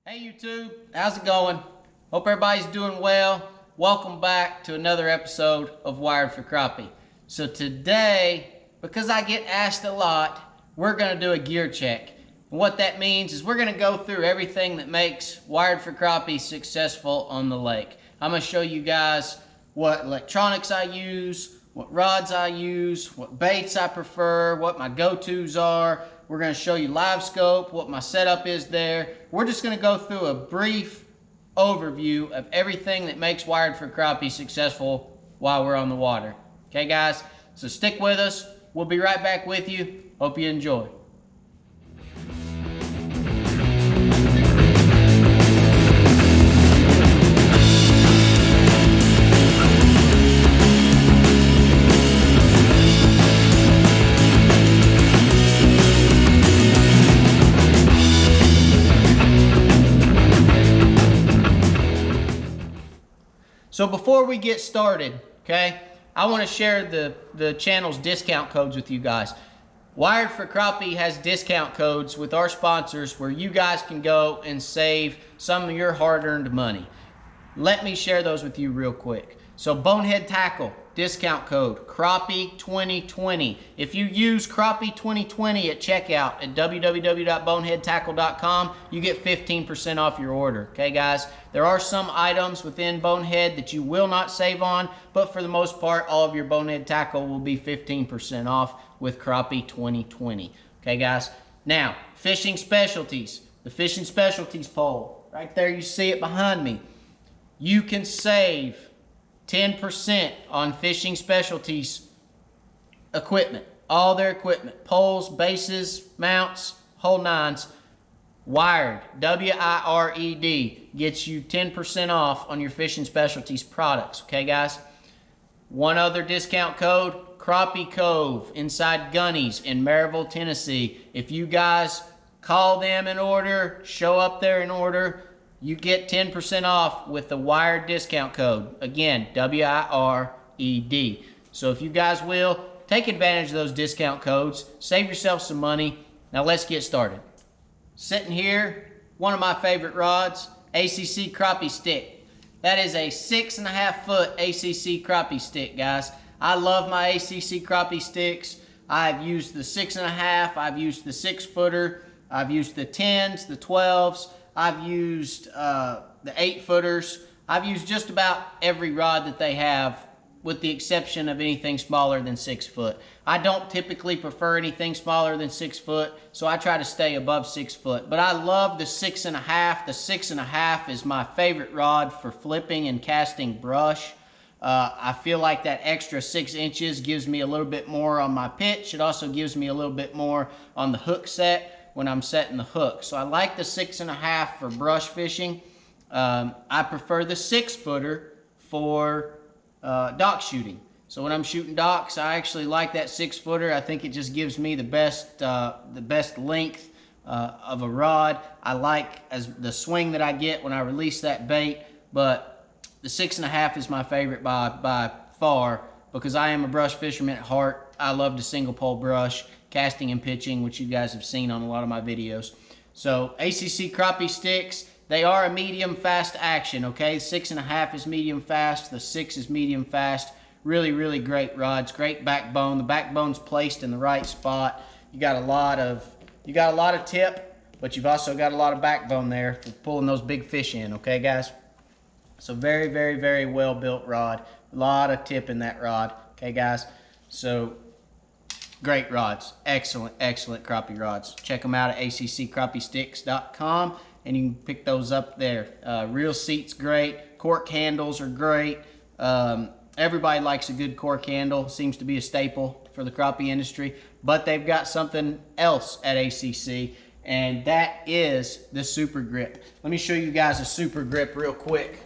Hey YouTube, how's it going? Hope everybody's doing well. Welcome back to another episode of Wired for Crappie. So today, because I get asked a lot, we're going to do a gear check. And what that means is we're going to go through everything that makes Wired for Crappie successful on the lake. I'm going to show you guys what electronics I use, what rods I use, what baits I prefer, what my go-tos are. We're going to show you live scope, what my setup is there. We're just going to go through a brief overview of everything that makes Wired for Crappie successful while we're on the water. Okay, guys? So stick with us. We'll be right back with you. Hope you enjoy. So before we get started, okay, I want to share the channel's discount codes with you guys. Wired for Crappie has discount codes with our sponsors where you guys can go and save some of your hard-earned money. Let me share those with you real quick. So Bonehead Tackle, discount code Crappie 2020. If you use Crappie 2020 at checkout at www.boneheadtackle.com, you get 15% off your order. Okay, guys? There are some items within Bonehead that you will not save on, but for the most part, all of your Bonehead Tackle will be 15% off with Crappie 2020. Okay, guys? Now, fishing specialties. The fishing specialties pole. Right there, you see it behind me. You can save 10% on fishing specialties equipment, all their equipment, poles, bases, mounts, whole nines. Wired, W-I-R-E-D, gets you 10% off on your fishing specialties products, okay guys? One other discount code, Crappie Cove, inside Gunny's in Maryville, Tennessee. If you guys call them in order, show up there in order, you get 10% off with the Wired discount code. Again, W-I-R-E-D. So if you guys will, take advantage of those discount codes. Save yourself some money. Now let's get started. Sitting here, one of my favorite rods, ACC Crappie Stick. That is a 6.5 foot ACC Crappie Stick, guys. I love my ACC Crappie Sticks. I've used the 6.5, I've used the 6 footer, I've used the 10s, the 12s. I've used the 8 footers. I've used just about every rod that they have with the exception of anything smaller than 6 foot. I don't typically prefer anything smaller than 6 foot, so I try to stay above 6 foot. But I love the 6.5. The 6.5 is my favorite rod for flipping and casting brush. I feel like that extra 6 inches gives me a little bit more on my pitch. It also gives me a little bit more on the hook set when I'm setting the hook. So I like the 6.5 for brush fishing. I prefer the 6 footer for dock shooting. So when I'm shooting docks, I actually like that 6 footer. I think it just gives me the best length of a rod. I like as the swing that I get when I release that bait, but the 6.5 is my favorite by far because I am a brush fisherman at heart. I love to single pole brush, casting and pitching, which you guys have seen on a lot of my videos. So ACC Crappie Sticks, they are a medium fast action, okay? 6.5 is medium fast, the 6 is medium fast. Really, really great rods, great backbone. The backbone's placed in the right spot. You got a lot of tip, but you've also got a lot of backbone there for pulling those big fish in, okay guys? So very, very, very well built rod. A lot of tip in that rod, okay guys? So great rods. Excellent, excellent crappie rods. Check them out at accrappiesticks.com and you can pick those up there. Reel seat's great. Cork handles are great. Everybody likes a good cork handle. Seems to be a staple for the crappie industry. But they've got something else at ACC, and that is the Super Grip. Let me show you guys a Super Grip real quick.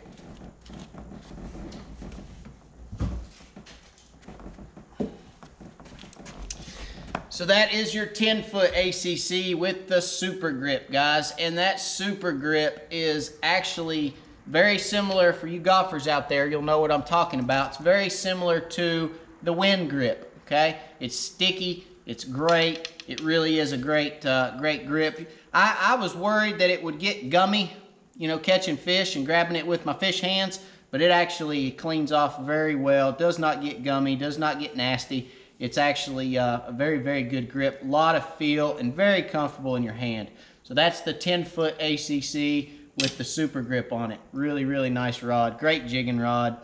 So that is your 10-foot ACC with the Super Grip, guys. And that Super Grip is actually very similar for you golfers out there. You'll know what I'm talking about. It's very similar to the Wind Grip, okay? It's sticky. It's great. It really is a great grip. I was worried that it would get gummy you know, catching fish and grabbing it with my fish hands, but it actually cleans off very well. Does not get gummy, does not get nasty. It's actually a very, very good grip, a lot of feel, and very comfortable in your hand. So that's the 10-foot ACC with the super grip on it. Really, really nice rod. Great jigging rod.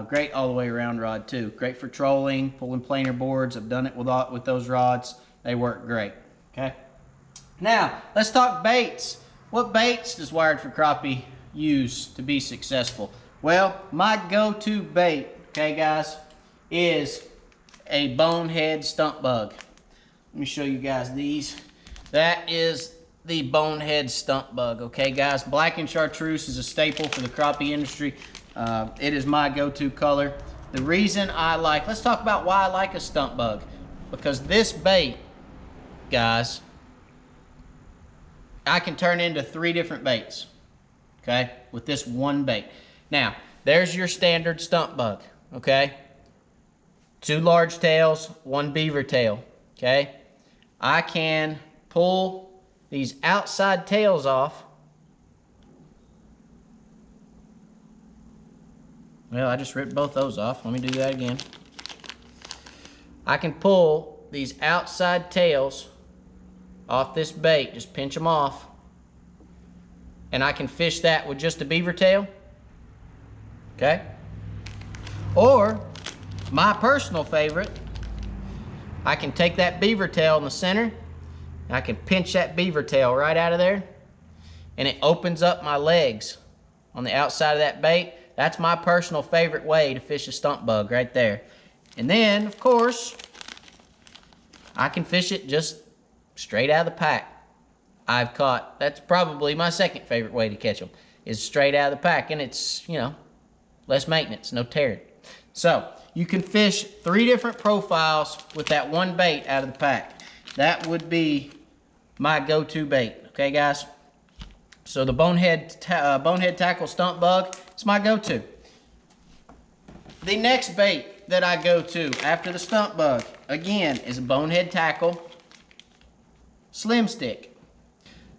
Great all the way around rod too. Great for trolling, pulling planer boards. I've done it with those rods. They work great. Okay. Now let's talk baits. What baits does Wired for Crappie use to be successful? Well, my go-to bait, okay guys, is a bonehead stump bug. Let me show you guys these. That is the bonehead stump bug, okay guys. Black and chartreuse is a staple for the crappie industry. It is my go-to color. The reason let's talk about why I like a stump bug. Because this bait, guys, I can turn into 3 different baits, okay, with this one bait. Now, there's your standard stump bug, okay? 2 large tails, 1 beaver tail, okay? I can pull these outside tails off. Well, I just ripped both those off. Let me do that again. I can pull these outside tails off this bait, just pinch them off, and I can fish that with just a beaver tail, okay? Or, my personal favorite, I can take that beaver tail in the center, and I can pinch that beaver tail right out of there, and it opens up my legs on the outside of that bait. That's my personal favorite way to fish a stump bug right there. And then, of course, I can fish it just straight out of the pack. I've caught, that's probably my second favorite way to catch them, is straight out of the pack. And it's, you know, less maintenance, no tearing. So, you can fish 3 different profiles with that one bait out of the pack. That would be my go-to bait, okay guys? So the bonehead tackle stump bug is my go-to. The next bait that I go to after the stump bug, again, is a bonehead tackle slim stick.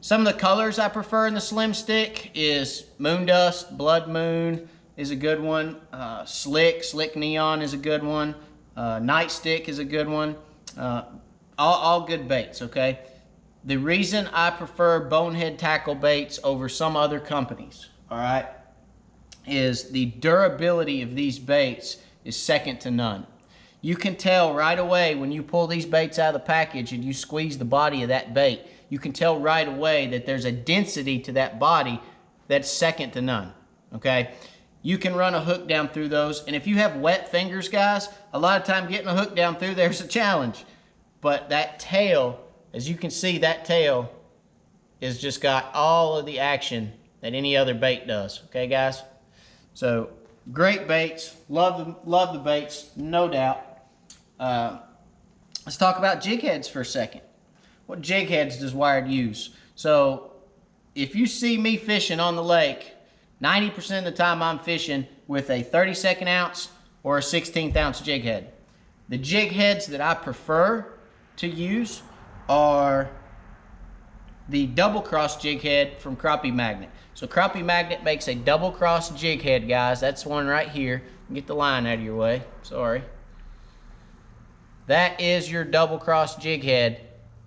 Some of the colors I prefer in the slim stick is moon dust, blood moon is a good one. Slick neon is a good one. Nightstick is a good one. All good baits, okay? The reason I prefer bonehead tackle baits over some other companies, all right, is the durability of these baits is second to none. You can tell right away when you pull these baits out of the package and you squeeze the body of that bait, you can tell right away that there's a density to that body that's second to none, okay? You can run a hook down through those, and if you have wet fingers, guys, a lot of time getting a hook down through there's a challenge. But that tail, as you can see, that tail has just got all of the action that any other bait does. Okay, guys? So, great baits. Love the baits, no doubt. Let's talk about jig heads for a second. What jig heads does Wired use? So, if you see me fishing on the lake, 90% of the time I'm fishing with a 32nd ounce or a 16th ounce jig head. The jig heads that I prefer to use are the double cross jig head from Crappie Magnet. So Crappie Magnet makes a double cross jig head, guys. That's one right here. Get the line out of your way. Sorry. That is your double cross jig head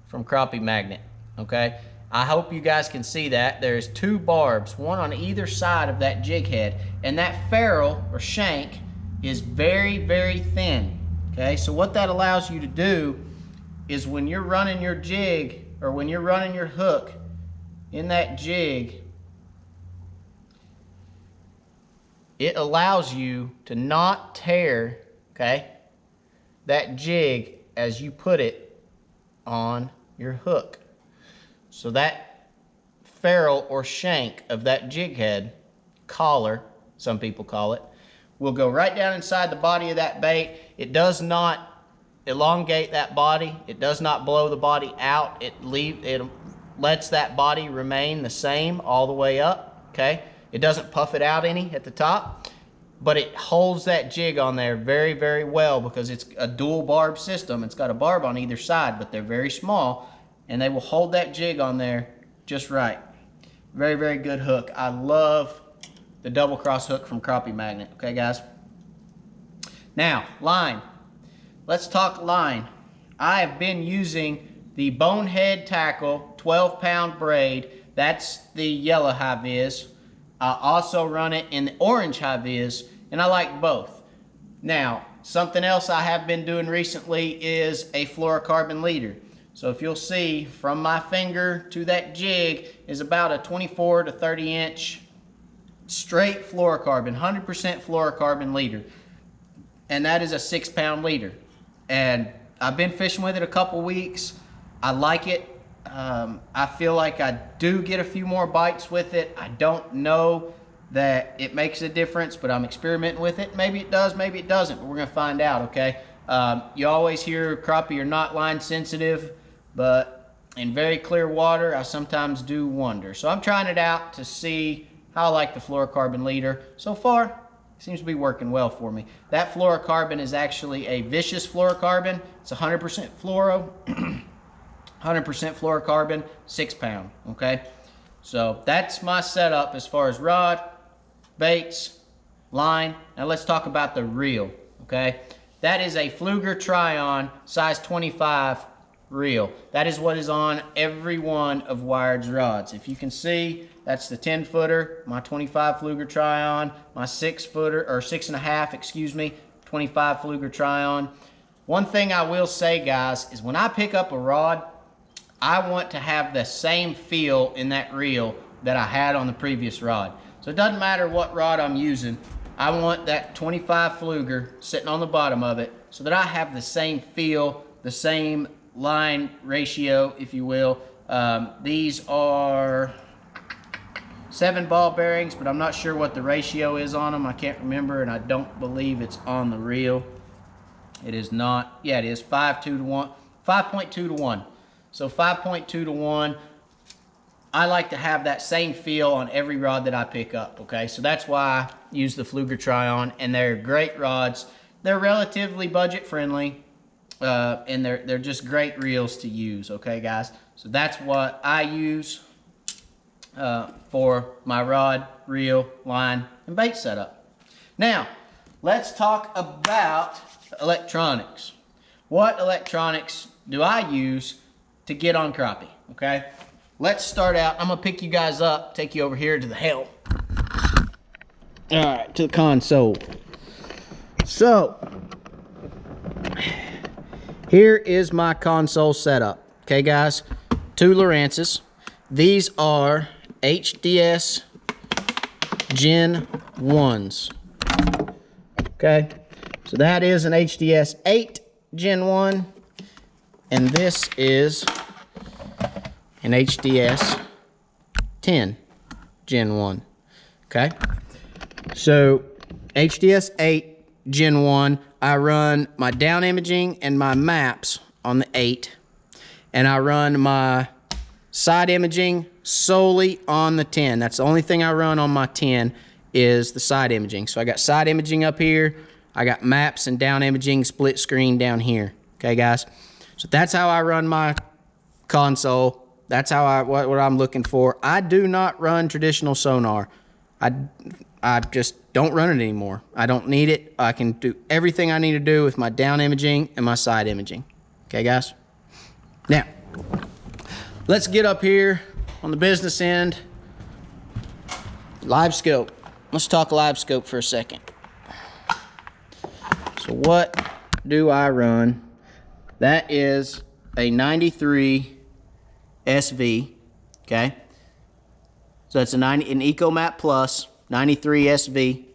from Crappie Magnet. Okay. I hope you guys can see that. There's 2 barbs, one on either side of that jig head, and that ferrule or shank is very, very thin. Okay. So what that allows you to do is when you're running your jig or when you're running your hook in that jig, it allows you to not tear, okay, that jig as you put it on your hook. So that ferrule or shank of that jig head, collar, some people call it, will go right down inside the body of that bait. It does not elongate that body. It does not blow the body out. It lets that body remain the same all the way up, okay? It doesn't puff it out any at the top, but it holds that jig on there very, very well because it's a dual barb system. It's got a barb on either side, but they're very small, and they will hold that jig on there just right. Very, very good hook. I love the double cross hook from Crappie Magnet. Okay, guys? Now, line. Let's talk line. I have been using the Bonehead Tackle 12-pound braid. That's the yellow high vis. I also run it in the orange high vis, and I like both. Now, something else I have been doing recently is a fluorocarbon leader. So if you'll see, from my finger to that jig is about a 24 to 30 inch straight fluorocarbon, 100% fluorocarbon leader. And that is a 6-pound leader. And I've been fishing with it a couple weeks. I like it. I feel like I do get a few more bites with it. I don't know that it makes a difference, but I'm experimenting with it. Maybe it does, maybe it doesn't, but we're gonna find out, okay? You always hear crappie are not line sensitive, but in very clear water, I sometimes do wonder. So I'm trying it out to see how I like the fluorocarbon leader. So far, it seems to be working well for me. That fluorocarbon is actually a vicious fluorocarbon. It's 100% fluoro, 100% fluorocarbon, 6-pound, okay? So that's my setup as far as rod, baits, line. Now let's talk about the reel, okay? That is a Pflueger Try-On size 25 reel. That is what is on every one of Wired's rods. If you can see, that's the 10-footer, my 25 Pflueger Try-On, my 6-footer, or 6.5, excuse me, 25 Pflueger Try-On. One thing I will say, guys, is when I pick up a rod, I want to have the same feel in that reel that I had on the previous rod. So it doesn't matter what rod I'm using, I want that 25 Pflueger sitting on the bottom of it so that I have the same feel, the same line ratio, if you will. These are 7 ball bearings, but I'm not sure what the ratio is on them. I can't remember, and I don't believe it's on the reel. It is not. Yeah, it is 5.2 to 1. 5.2 to 1. So 5.2 to 1. I like to have that same feel on every rod that I pick up, okay? So that's why I use the Pflueger Try-On, and they're great rods. They're relatively budget friendly, and they're just great reels to use, okay, guys? So that's what I use for my rod, reel, line, and bait setup. Now, let's talk about electronics. What electronics do I use to get on crappie, okay? Let's start out. I'm gonna pick you guys up, take you over here to the helm. All right, to the console. So, here is my console setup, okay, guys? 2 Lowrances. These are HDS Gen 1s, okay? So that is an HDS 8 Gen 1, and this is an HDS 10 Gen 1, okay? So HDS 8 Gen 1, I run my down imaging and my maps on the 8, and I run my side imaging solely on the 10. That's the only thing I run on my 10 is the side imaging. So I got side imaging up here, I got maps and down imaging split screen down here, okay, guys? So that's how I run my console. That's how what I'm looking for. I do not run traditional sonar. I just don't run it anymore. I don't need it. I can do everything I need to do with my down imaging and my side imaging. Okay, guys? Now, let's get up here on the business end. Live scope. Let's talk live scope for a second. So what do I run? That is a 93 SV, okay? So it's an EcoMap Plus 93 SV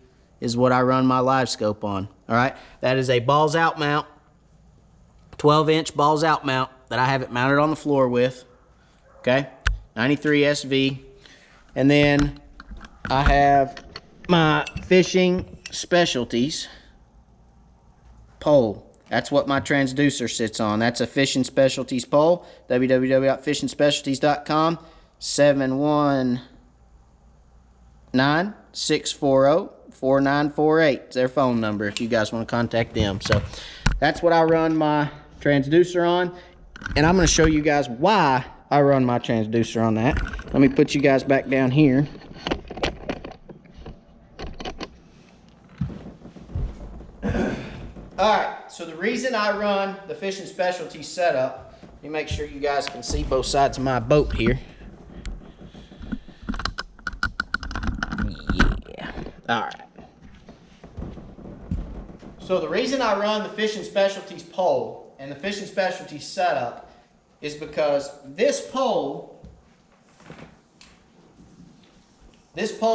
is what I run my live scope on, all right? That is a balls out mount, 12-inch balls out mount that I have it mounted on the floor with, okay? 93 SV. And then I have my Fishing Specialties pole. That's what my transducer sits on. That's a Fishing Specialties pole. www.fishingspecialties.com. 719-640-4948. It's their phone number if you guys want to contact them. So that's what I run my transducer on. And I'm going to show you guys why I run my transducer on that. Let me put you guys back down here. Alright, so the reason I run the Fishing Specialties setup, let me make sure you guys can see both sides of my boat here. Yeah, alright. So the reason I run the Fishing Specialties pole and the Fishing Specialties setup is because this pole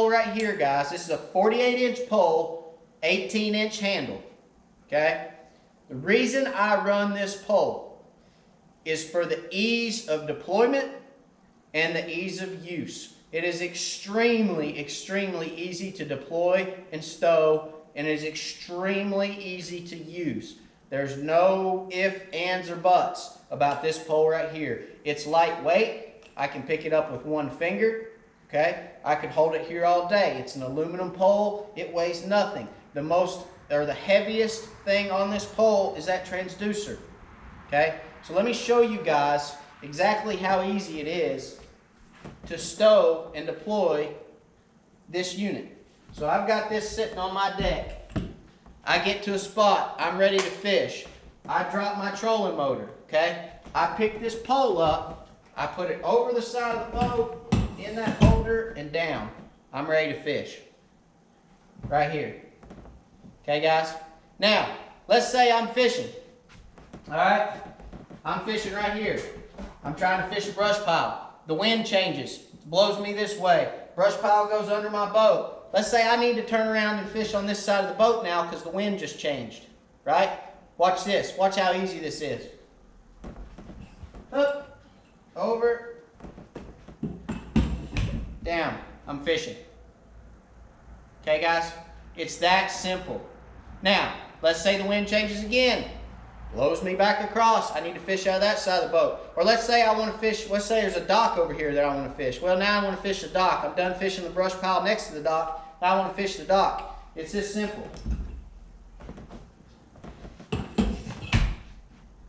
right here, guys, this is a 48-inch pole, 18-inch handle. Okay? The reason I run this pole is for the ease of deployment and the ease of use. It is extremely, extremely easy to deploy and stow, and it is extremely easy to use. There's no ifs, ands, or buts about this pole right here. It's lightweight. I can pick it up with one finger. Okay? I could hold it here all day. It's an aluminum pole. It weighs nothing. The heaviest thing on this pole is that transducer. Okay? So let me show you guys exactly how easy it is to stow and deploy this unit. So I've got this sitting on my deck. I get to a spot. I'm ready to fish. I drop my trolling motor. Okay? I pick this pole up. I put it over the side of the boat, in that holder, and down. I'm ready to fish. Right here. Okay, guys? Now, let's say I'm fishing. Alright? I'm fishing right here. I'm trying to fish a brush pile. The wind changes. It blows me this way. Brush pile goes under my boat. Let's say I need to turn around and fish on this side of the boat now because the wind just changed. Right? Watch this. Watch how easy this is. Up, over, down. I'm fishing. Okay, guys? It's that simple. Now, let's say the wind changes again. Blows me back across. I need to fish out of that side of the boat. Or let's say I want to fish, let's say there's a dock over here that I want to fish. Well, now I want to fish the dock. I'm done fishing the brush pile next to the dock. Now I want to fish the dock. It's this simple.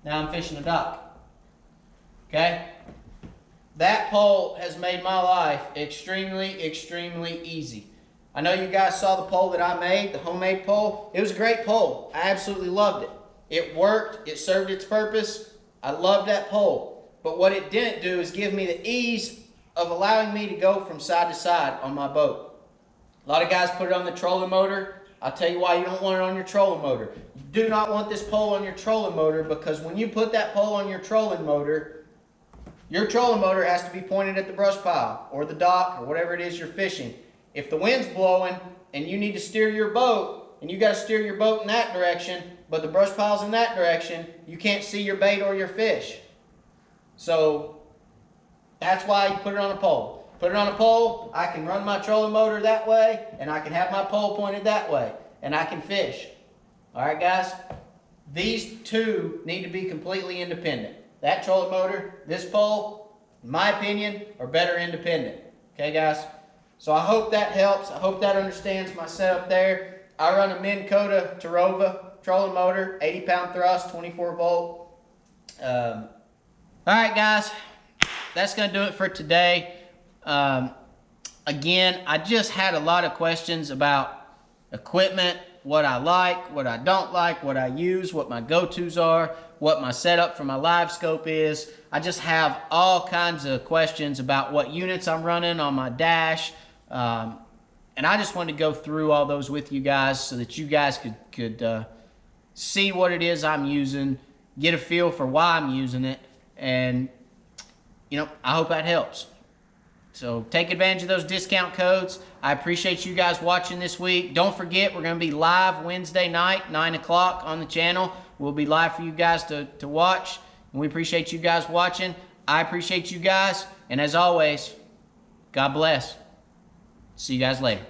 Now I'm fishing the dock. Okay? That pole has made my life extremely, extremely easy. I know you guys saw the pole that I made, the homemade pole. It was a great pole. I absolutely loved it. It worked. It served its purpose. I loved that pole. But what it didn't do is give me the ease of allowing me to go from side to side on my boat. A lot of guys put it on the trolling motor. I'll tell you why you don't want it on your trolling motor. You do not want this pole on your trolling motor because when you put that pole on your trolling motor has to be pointed at the brush pile or the dock or whatever it is you're fishing. If the wind's blowing and you need to steer your boat, and you got to steer your boat in that direction, but the brush pile's in that direction, you can't see your bait or your fish. So that's why you put it on a pole. Put it on a pole, I can run my trolling motor that way, and I can have my pole pointed that way, and I can fish. All right, guys? These two need to be completely independent. That trolling motor, this pole, in my opinion, are better independent. Okay, guys? So I hope that helps. I hope that understands my setup there. I run a Minn Kota Tarova trolling motor, 80-pound thrust, 24 volt. All right, guys. That's going to do it for today. Again, I just had a lot of questions about equipment, what I like, what I don't like, what I use, what my go-tos are, what my setup for my live scope is. I just have all kinds of questions about what units I'm running on my dash. And I just wanted to go through all those with you guys so that you guys could see what it is I'm using, get a feel for why I'm using it, and, you know, I hope that helps. So take advantage of those discount codes. I appreciate you guys watching this week. Don't forget, we're going to be live Wednesday night, 9 o'clock on the channel. We'll be live for you guys to watch. And we appreciate you guys watching. I appreciate you guys. And as always, God bless. See you guys later.